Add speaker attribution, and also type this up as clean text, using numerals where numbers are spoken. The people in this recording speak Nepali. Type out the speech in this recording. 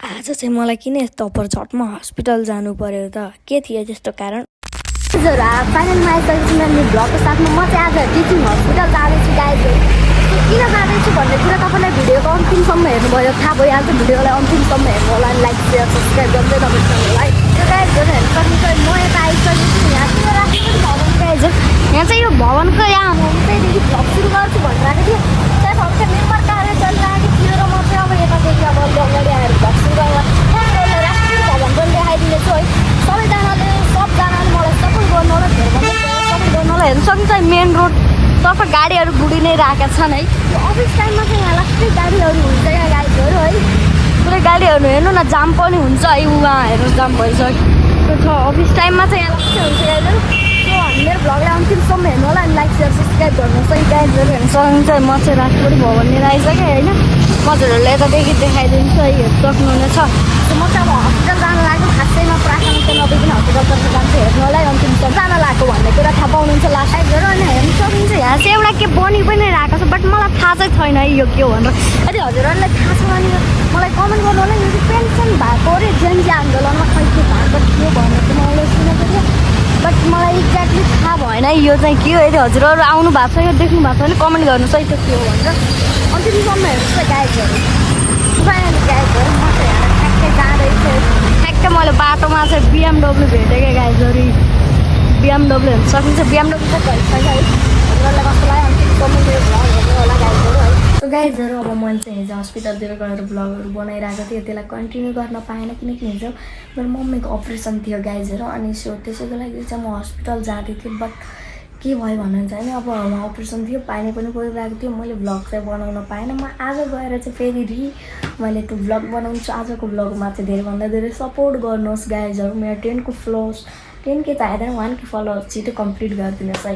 Speaker 1: आज चाहिँ मलाई किन यस्तो अपरझटमा हस्पिटल जानु पर्यो त? के थियो त्यस्तो कारण? हजुर, फाइनलमा आइसकेपछि मैले भ्लगको साथमा म चाहिँ आज टिचिङ हस्पिटल जाँदैछु गाइज। किन जाँदैछु भन्ने कुरा तपाईँलाई भिडियोको अन्तिमसम्म हेर्नुभयो थाहा भइहाल्छ। भिडियोलाई अन्तिमसम्म हेर्नु होला, लाइक सेयर सब्सक्राइब गर्दै तपाईँसँग है। त्यो गाइजहरू हेर्नु सक्नुहुन्छ, म यता आइसकेछु। यहाँ चाहिँ राखेको भवन गाइजहरू, यहाँ चाहिँ यो भवनको यहाँ होमस्टेदेखि भ्लग सुरु गर्छु भनिरहेको थियो। त्यहाँसम्म चाहिँ निर्माण कार्य चलिरहेको थियो र म चाहिँ अब यतादेखि अब अगाडि आएर भ्लग सुरु गरेर राष्ट्रिय भवन पनि देखाइदिनेछु है। सबजनाले मलाई सपोर्ट गर्नु होला, सपोर्ट गर्नु होला। हेर्नु सक्नुहुन्छ मेन रोड तर्फ गाडीहरू गुडी नै राखेका छन् है। यो अफिस टाइममा चाहिँ यहाँ लास्टै गाडीहरू हुन्छ यहाँ गाडीहरू है। पुरै गाडीहरू हेर्नु न, जाम पनि हुन्छ है। उहाँ हेर्नु जाम भइसकेको छ। अफिस टाइममा चाहिँ यहाँ लास्टै हुन्छ गाडीहरू। त्यो मेरो भ्लगलाई अन्तिमसम्म हेर्नु होला अनि लाइक सेयर सब्सक्राइब गर्नुहोस् है गाडीहरू। हेर्नु सक्नुहुन्छ म चाहिँ राष्ट्रपति भवन लिएर आइसकेँ होइन। म हजुरहरूलाई यतादेखि देखाइदिन्छु है, हेर्नु सक्नुहुनेछ। म चाहिँ अब हस्पिटल जान लाग्यो, खासैमा प्राथमिक त नदेखिन हस्पिटलतर्फ जान्छु। हेर्नु होला अन्तिमसम्म जान लागेको भन्ने कुरा थाहा पाउनुहुन्छ लास्ट टाइमहरू। अनि हेर्नु सक्नुहुन्छ यहाँ चाहिँ एउटा के बनि पनि रहेको छ, बट मलाई थाहा चाहिँ छैन है यो के हो भनेर। यदि हजुरहरूलाई थाहा छ भने मलाई कमेन्ट गर्नु होला। यो चाहिँ पेन्सन भएको अरे जेएनजी आन्दोलनमा खै के भएको थियो भनेर मैले सुनेको थिएँ, बट मलाई एक्ज्याक्टली थाहा भएन यो चाहिँ के हो। यदि हजुरहरू आउनु भएको छ, यो देख्नु भएको छ भने कमेन्ट गर्नुहोस् है त्यो के हो भनेर। अन्तिमसम्म हेर्नुहोस् है गाइजहरू। फाइनली गाइजहरू म चाहिँ हेरेर ठ्याक्कै जाँदैछु। ठ्याक्कै मैले बाटोमा चाहिँ BMW भेटेँ क्या गाइजहरू। BMW हेर्नु सक्नुहुन्छ, BMW चाहिँ भइसक्यो है। हजुरहरूलाई कस्तो लाग्यो अन्तिमसम्म मेरो भ्लग हेर्नु होला गाइजहरू है। सो गाइजहरू अब मैले चाहिँ हिजो हस्पिटलतिर गएर भ्लगहरू बनाइरहेको थिएँ, त्यसलाई कन्टिन्यू गर्न पाएन किनकि हिजो मेरो मम्मीको अपरेसन थियो गाइजहरू। अनि सो त्यसैको लागि चाहिँ म हस्पिटल जाँदै थिएँ, बट के भयो भन्नुहुन्छ भने अब उहाँ अपरेसन थियो, पानी पनि गइरहेको थियो, मैले भ्लग चाहिँ बनाउन पाएन। म आज गएर चाहिँ फेरि मैले त्यो भ्लग बनाउँछु। आजको भ्लगमा चाहिँ धेरैभन्दा धेरै सपोर्ट गर्नुहोस् गाइजहरू। मेरो 10K चाहिँदैन, 1K फलोवर्स छिटो कम्प्लिट गरिदिनुहोस् है।